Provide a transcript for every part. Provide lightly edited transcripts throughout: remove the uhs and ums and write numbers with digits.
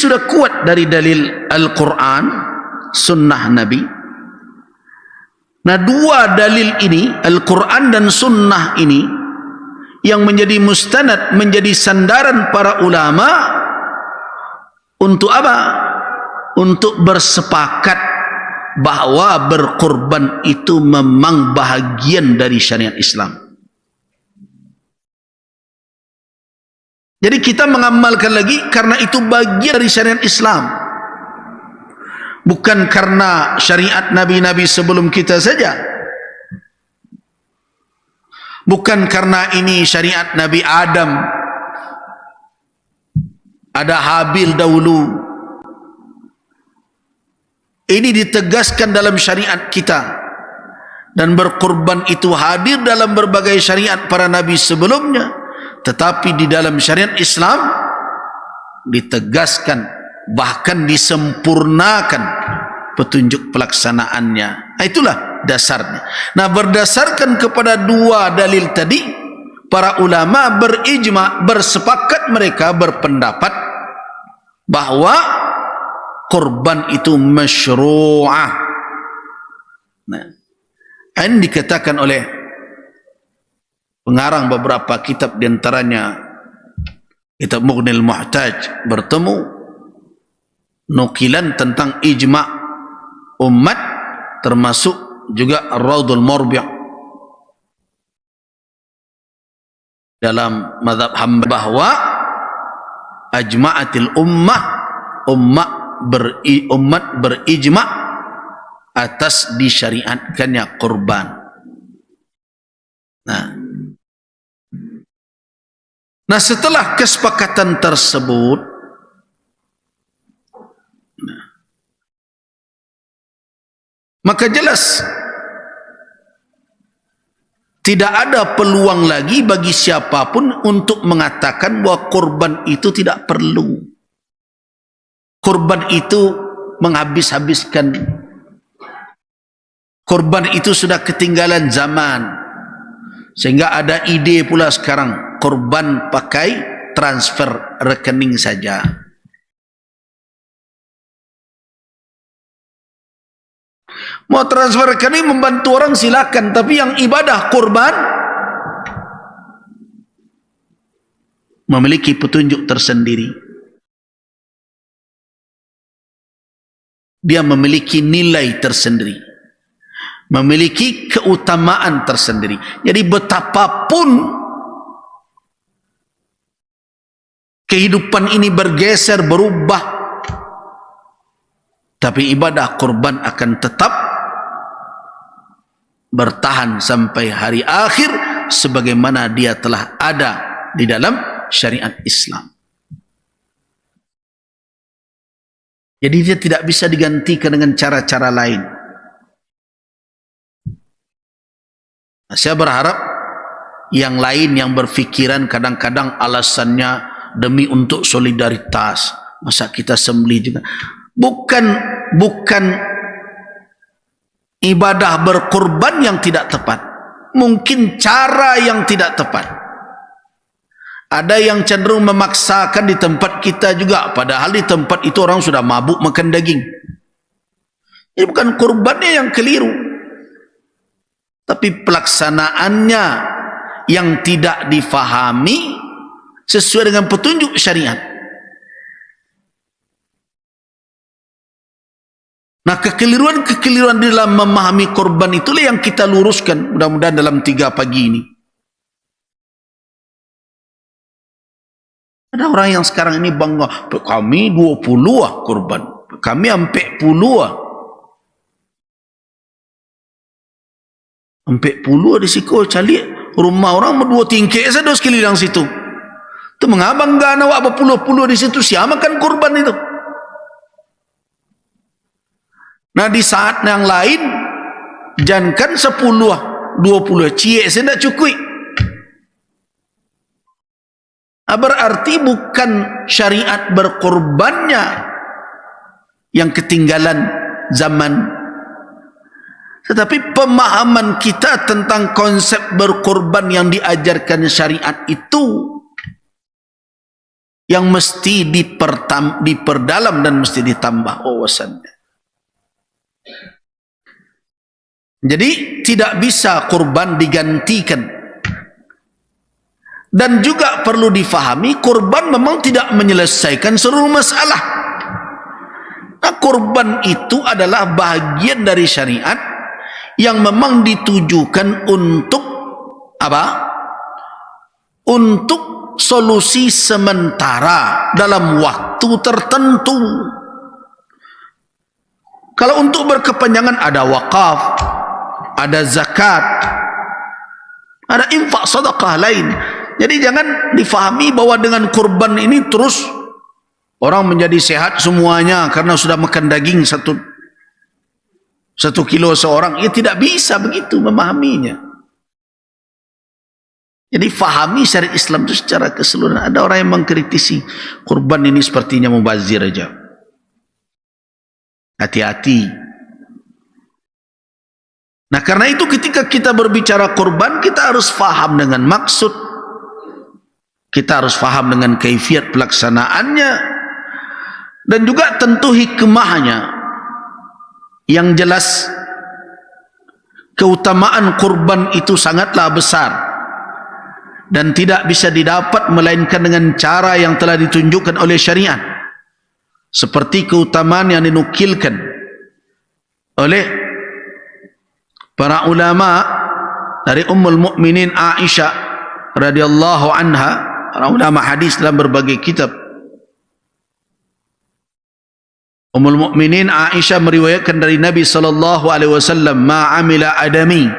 sudah kuat dari dalil Al-Quran, sunnah Nabi. Nah, dua dalil ini, Al-Quran dan sunnah ini, yang menjadi mustanad, menjadi sandaran para ulama untuk apa? Untuk bersepakat bahwa berkorban itu memang bahagian dari syariat Islam. Jadi kita mengamalkan lagi karena itu bagian dari syariat Islam. Bukan karena syariat nabi-nabi sebelum kita saja. Bukan karena ini syariat Nabi Adam. Ada Habil dahulu. Ini ditegaskan dalam syariat kita. Dan berkorban itu hadir dalam berbagai syariat para nabi sebelumnya. Tetapi di dalam syariat Islam ditegaskan, bahkan disempurnakan petunjuk pelaksanaannya. Itulah dasarnya. Nah, berdasarkan kepada dua dalil tadi, para ulama berijma, bersepakat, mereka berpendapat bahwa korban itu masyru'ah. Nah, ini dikatakan oleh pengarang beberapa kitab, diantaranya kitab Mughnil Muhtaj, bertemu nukilan tentang ijma' umat, termasuk juga Ar-Raudhul Murbi' dalam mazhab Hambali, bahwa ajma'atil umat berijma' atas disyariatkannya kurban. Nah, setelah kesepakatan tersebut, maka jelas tidak ada peluang lagi bagi siapapun untuk mengatakan bahwa korban itu tidak perlu. Korban itu menghabis-habiskan. Korban itu sudah ketinggalan zaman. Sehingga ada ide pula sekarang, korban pakai transfer rekening saja. Mau transfer rekening membantu orang silakan, tapi yang ibadah korban memiliki petunjuk tersendiri. Dia memiliki nilai tersendiri, memiliki keutamaan tersendiri. Jadi betapapun kehidupan ini bergeser, berubah, tapi ibadah korban akan tetap bertahan sampai hari akhir sebagaimana dia telah ada di dalam syariat Islam. Jadi dia tidak bisa digantikan dengan cara-cara lain. Nah, saya berharap yang lain yang berfikiran kadang-kadang alasannya demi untuk solidaritas, masa kita sembelih juga. Bukan ibadah berkorban yang tidak tepat, mungkin cara yang tidak tepat. Ada yang cenderung memaksakan di tempat kita juga, padahal di tempat itu orang sudah mabuk makan daging. Ini bukan korbannya yang keliru, tapi pelaksanaannya yang tidak difahami sesuai dengan petunjuk syariat. Nah, kekeliruan-kekeliruan dalam memahami korban itulah yang kita luruskan mudah-mudahan dalam 3 pagi ini. Ada orang yang sekarang ini bangga, kami 20 korban, kami sampai 10 sampai 10 di siku cali rumah orang 2 tingkek saja sekeliling situ. Tu mengabang gana awak berpuluh-puluh di situ, siapa makan korban itu? Nah, di saat yang lain jangankan 10, 20 cie saya tidak cukup. Berarti bukan syariat berkorbannya yang ketinggalan zaman, tetapi pemahaman kita tentang konsep berkorban yang diajarkan syariat itu yang mesti diperdalam dan mesti ditambah wawasannya. Jadi tidak bisa kurban digantikan. Dan juga perlu difahami, kurban memang tidak menyelesaikan seluruh masalah. Nah, kurban itu adalah bahagian dari syariat yang memang ditujukan untuk apa? Untuk solusi sementara dalam waktu tertentu. Kalau untuk berkepanjangan ada wakaf, ada zakat, ada infak sedekah lain. Jadi jangan difahami bahwa dengan kurban ini terus orang menjadi sehat semuanya karena sudah makan daging satu kilo seorang. Ya tidak bisa begitu memahaminya. Jadi fahami syariat Islam itu secara keseluruhan. Ada orang yang mengkritisi kurban ini sepertinya mubazir aja. Hati-hati. Nah karena itu ketika kita berbicara kurban, kita harus faham dengan maksud, kita harus faham dengan kaifiat pelaksanaannya, dan juga tentu hikmahnya. Yang jelas keutamaan kurban itu sangatlah besar dan tidak bisa didapat melainkan dengan cara yang telah ditunjukkan oleh syariat, seperti keutamaan yang dinukilkan oleh para ulama dari Ummul Mukminin Aisyah radhiyallahu anha, para ulama hadis dalam berbagai kitab. Ummul Mukminin Aisyah meriwayatkan dari Nabi sallallahu alaihi wasallam, "Ma amila adami."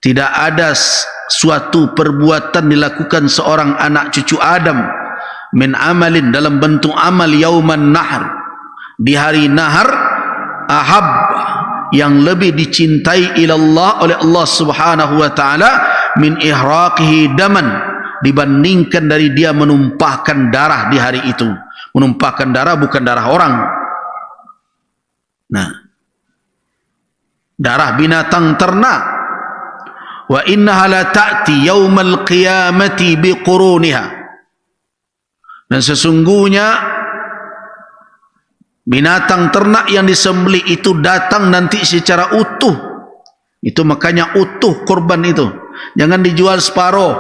Tidak ada suatu perbuatan dilakukan seorang anak cucu Adam min amalin, dalam bentuk amal, yauman nahr, di hari nahar, ahab, yang lebih dicintai ilallah oleh Allah subhanahu wa ta'ala, min ihraqihi daman, dibandingkan dari dia menumpahkan darah di hari itu. Menumpahkan darah bukan darah orang. Nah, darah binatang ternak. Wa innaha la ta'ti yaumal qiyamati biquruniha. Dan sesungguhnya binatang ternak yang disembelih itu datang nanti secara utuh. Itu makanya utuh kurban itu, jangan dijual separuh.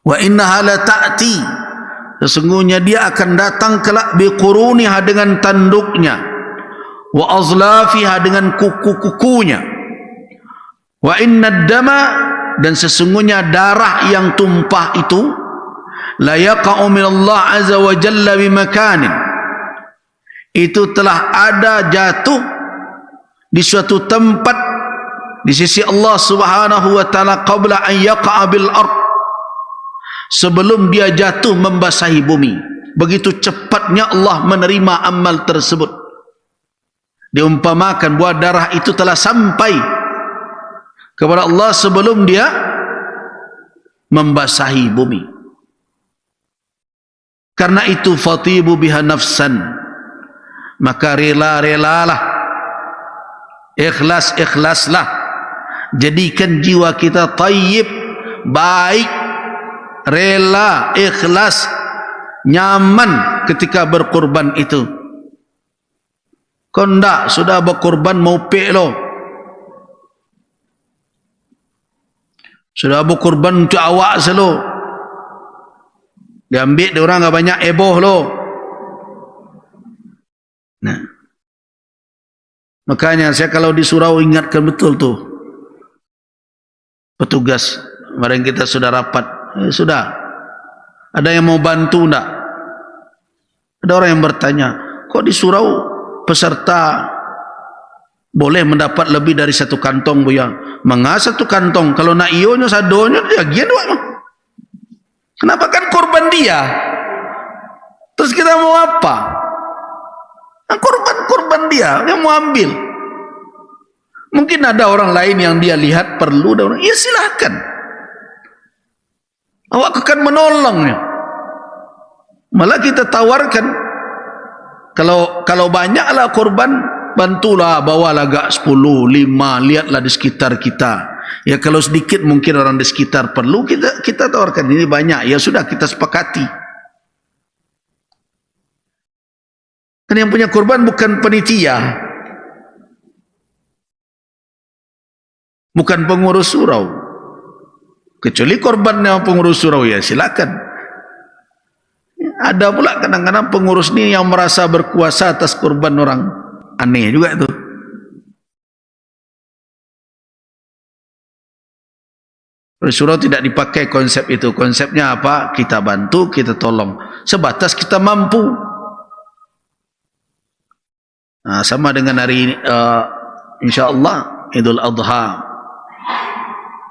Wa innaha la ta'ti, sesungguhnya dia akan datang kelak biquruniha, dengan tanduknya, wa azlafiha, dengan kuku-kukunya, wa innad dama, dan sesungguhnya darah yang tumpah itu, la yaqa'u minallah azza wa jalla bimakanin, itu telah ada jatuh di suatu tempat di sisi Allah subhanahu wa ta'ala, qabla an yaqa'a bil ard, sebelum dia jatuh membasahi bumi. Begitu cepatnya Allah menerima amal tersebut. Diumpamakan bahwa darah itu telah sampai kepada Allah sebelum dia membasahi bumi. Karena itu fatibu biha nafsan, maka rela-relalah, ikhlas-ikhlaslah, jadikan jiwa kita tayyib, baik, rela, ikhlas, nyaman ketika berkorban itu. Kondak sudah berkorban mau pek lo, sudah berkorban untuk awak selo, diambil dia orang gak banyak eboh lo. Nah, makanya saya kalau di surau ingatkan betul tuh petugas, kemarin kita sudah rapat, sudah ada yang mau bantu enggak? Ada orang yang bertanya, kok di surau peserta boleh mendapat lebih dari satu kantong buyang? Mengapa satu kantong? Kalau nak ionya sadonya dia gian doang. Kenapa? Kan korban dia. Terus kita mau apa? Nah, korban dia yang mau ambil. Mungkin ada orang lain yang dia lihat perlu, ya silahkan. Awak akan menolongnya. Malah kita tawarkan, kalau banyaklah korban, bantulah, bawalah agak 10, 5, lihatlah di sekitar kita. Ya kalau sedikit mungkin orang di sekitar perlu, kita tawarkan. Ini banyak, ya sudah kita sepakati. Kan yang punya korban bukan panitia, bukan pengurus surau. Kecuali korban yang pengurus surau, ya silakan. Ada pula kadang-kadang pengurus ini yang merasa berkuasa atas korban orang. Aneh juga itu. Surau tidak dipakai konsep itu. Konsepnya apa? Kita bantu, kita tolong. Sebatas kita mampu. Nah, sama dengan hari ini, insyaAllah Idul Adha.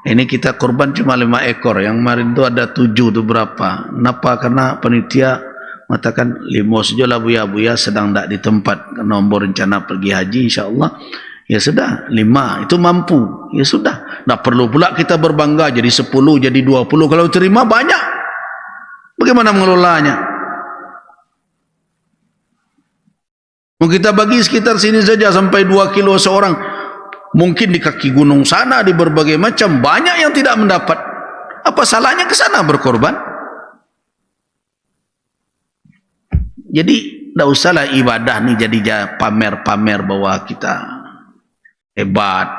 Ini kita korban cuma 5 ekor. Yang kemarin itu ada 7 itu berapa? Kenapa? Karena panitia mengatakan 5 sajalah buya-buya sedang tidak di tempat. Nombor rencana pergi haji insyaAllah. Ya sudah, 5 itu mampu. Ya sudah. Tak perlu pula kita berbangga jadi 10, jadi 20. Kalau terima banyak. Bagaimana mengelolanya? Mau kita bagi sekitar sini saja sampai 2 kilo seorang. Mungkin di kaki gunung sana, di berbagai macam, banyak yang tidak mendapat. Apa salahnya ke sana berkorban? Jadi tidak usahlah ibadah ni jadi pamer-pamer bahwa kita hebat,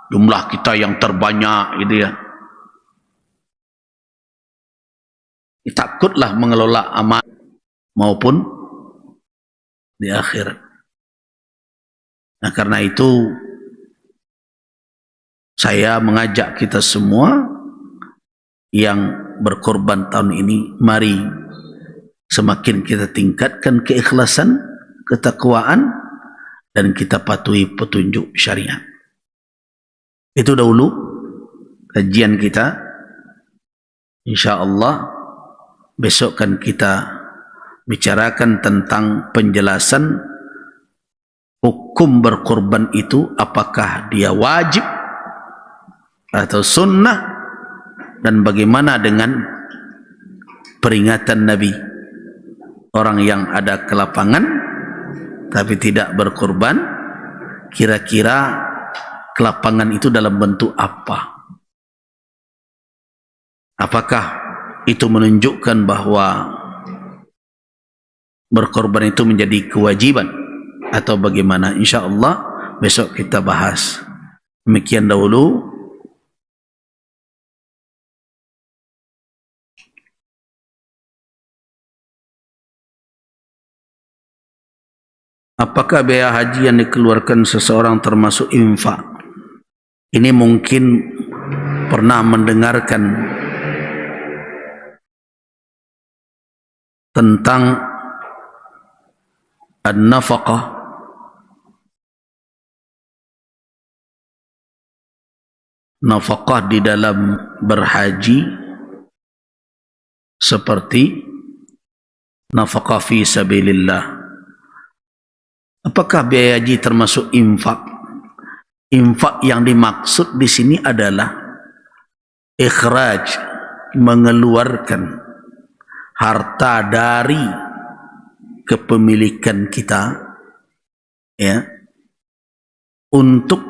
jumlah kita yang terbanyak, gitu ya. Takutlah mengelola amal maupun di akhirat. Nah karena itu saya mengajak kita semua yang berkorban tahun ini, mari semakin kita tingkatkan keikhlasan, ketakwaan, dan kita patuhi petunjuk syariat. Itu dahulu kajian kita. InsyaAllah besok kan kita bicarakan tentang penjelasan hukum berkorban itu, apakah dia wajib atau sunnah, dan bagaimana dengan peringatan Nabi, orang yang ada ke lapangan tapi tidak berkorban, kira-kira ke lapangan itu dalam bentuk apa? Apakah itu menunjukkan bahwa berkorban itu menjadi kewajiban atau bagaimana? InsyaAllah besok kita bahas. Demikian dahulu. Apakah biaya haji yang dikeluarkan seseorang termasuk infak? Ini mungkin pernah mendengarkan tentang an-nafaqah. Nafaqah di dalam berhaji seperti nafaqah fi sabilillah. Apakah biaya haji termasuk infak? Infak yang dimaksud di sini adalah ikhraj, mengeluarkan harta dari kepemilikan kita, ya, untuk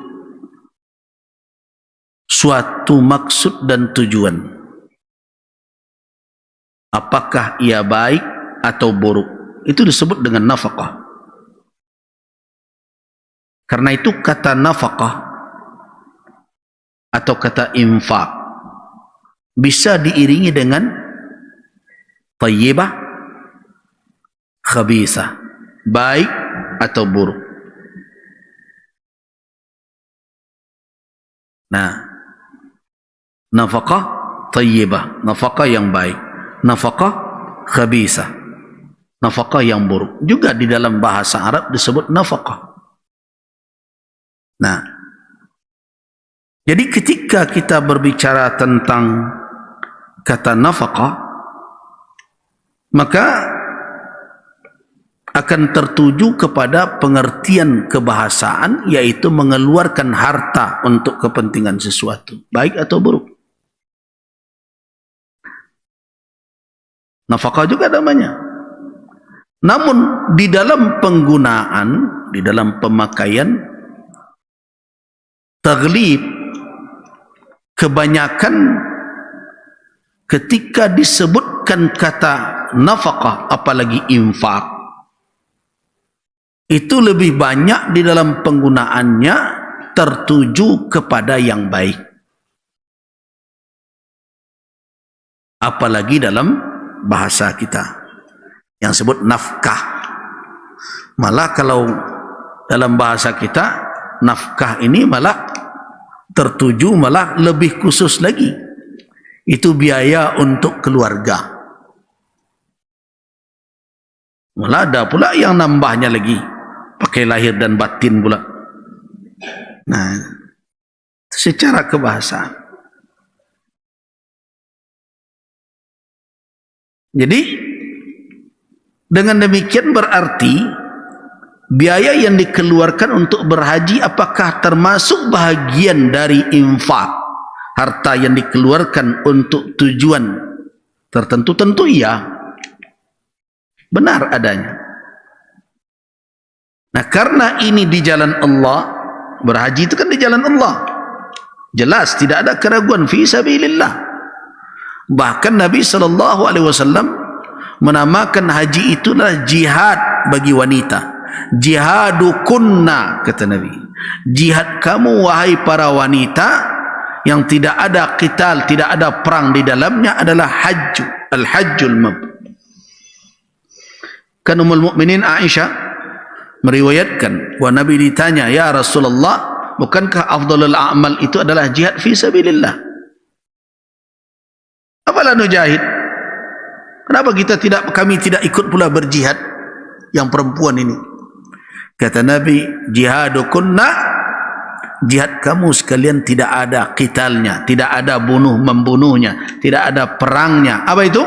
suatu maksud dan tujuan. Apakah ia baik atau buruk? Itu disebut dengan nafaqah. Karena itu kata nafaqah atau kata infak bisa diiringi dengan thayyibah, khabisah, baik atau buruk. Nah, nafaqah thayyibah, nafaqah yang baik. Nafaqah khabisah, nafaqah yang buruk. Juga di dalam bahasa Arab disebut nafaqah. Nah, jadi ketika kita berbicara tentang kata nafaqah, maka akan tertuju kepada pengertian kebahasaan, yaitu mengeluarkan harta untuk kepentingan sesuatu, baik atau buruk. Nafaqah juga namanya. Namun di dalam penggunaan, di dalam pemakaian, taglib kebanyakan ketika disebutkan kata nafkah, apalagi infak, itu lebih banyak di dalam penggunaannya tertuju kepada yang baik, apalagi dalam bahasa kita yang sebut nafkah. Malah kalau dalam bahasa kita nafkah ini malah tertuju, malah lebih khusus lagi, itu biaya untuk keluarga. Malah ada pula yang nambahnya lagi, pakai lahir dan batin pula. Nah, secara kebahasaan. Jadi dengan demikian berarti biaya yang dikeluarkan untuk berhaji apakah termasuk bahagian dari infak, harta yang dikeluarkan untuk tujuan tertentu? Tentu iya, benar adanya. Nah, karena ini di jalan Allah, berhaji itu kan di jalan Allah, jelas tidak ada keraguan, fi sabilillah. Bahkan Nabi SAW menamakan haji itulah jihad bagi wanita. Jihadukunna, kata Nabi, jihad kamu wahai para wanita, yang tidak ada qital, tidak ada perang di dalamnya adalah hajj, al-hajjul mabrur. Kan Ummul Mukminin Aisyah meriwayatkan bahwa Nabi ditanya, ya Rasulullah, bukankah afdalul a'mal itu adalah jihad fi sabilillah? Apalah nujahid? Kenapa kami tidak ikut pula berjihad yang perempuan ini? Kata Nabi, jihadukunna, jihad kamu sekalian tidak ada qitalnya, tidak ada membunuhnya, tidak ada perangnya. Apa itu?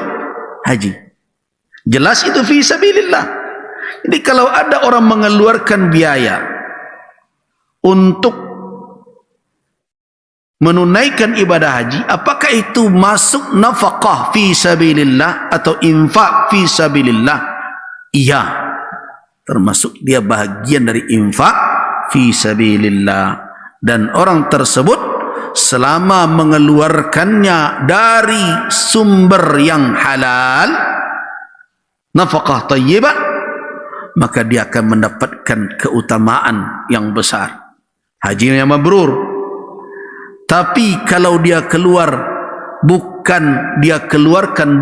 Haji. Jelas itu fi sabilillah. Jadi kalau ada orang mengeluarkan biaya untuk menunaikan ibadah haji, apakah itu masuk nafkah fi sabilillah atau infak fi sabilillah? Iya, termasuk dia bahagian dari infak fi sabilillah. Dan orang tersebut selama mengeluarkannya dari sumber yang halal, nafkah thayyibah, maka dia akan mendapatkan keutamaan yang besar, haji yang mabrur. Tapi kalau dia keluarkan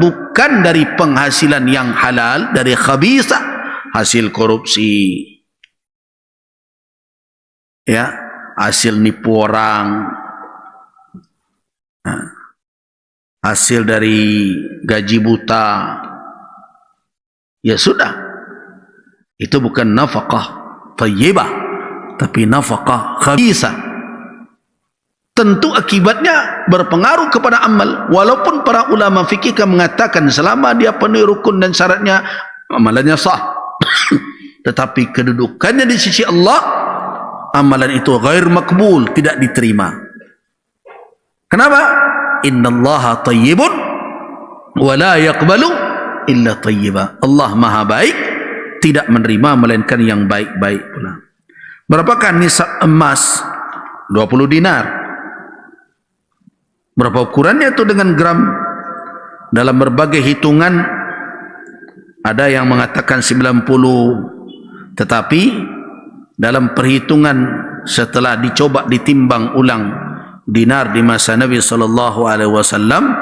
bukan dari penghasilan yang halal, dari khabithah, hasil korupsi, ya, hasil nipu orang, hasil dari gaji buta, ya sudah, itu bukan nafkah thayyibah, tapi nafkah khabithah. Tentu akibatnya berpengaruh kepada amal. Walaupun para ulama fikih mengatakan selama dia penuhi rukun dan syaratnya, amalannya sah. Tetapi kedudukannya di sisi Allah, amalan itu ghair makbul, tidak diterima. Kenapa? Innallaha tayyibun wa la yaqbalu illa tayyiba. Allah maha baik, tidak menerima melainkan yang baik-baik pula. Berapakah nisab emas? 20 dinar. Berapa ukurannya itu dengan gram? Dalam berbagai hitungan ada yang mengatakan 90, tetapi dalam perhitungan setelah dicoba ditimbang ulang dinar di masa Nabi SAW,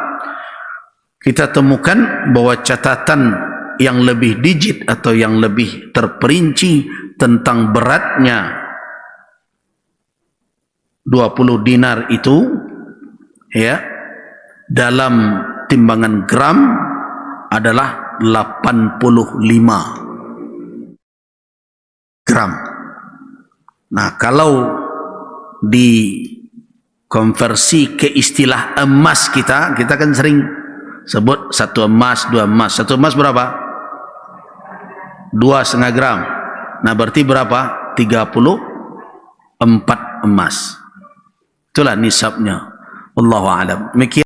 kita temukan bahwa catatan yang lebih digit atau yang lebih terperinci tentang beratnya 20 dinar itu, ya, dalam timbangan gram adalah 85 gram. Nah, kalau dikonversi ke istilah emas kita kan sering sebut 1 emas, 2 emas. 1 emas berapa? 2,5 gram. Nah, berarti berapa? 34 emas. Itulah nisabnya. Wallahu a'lam.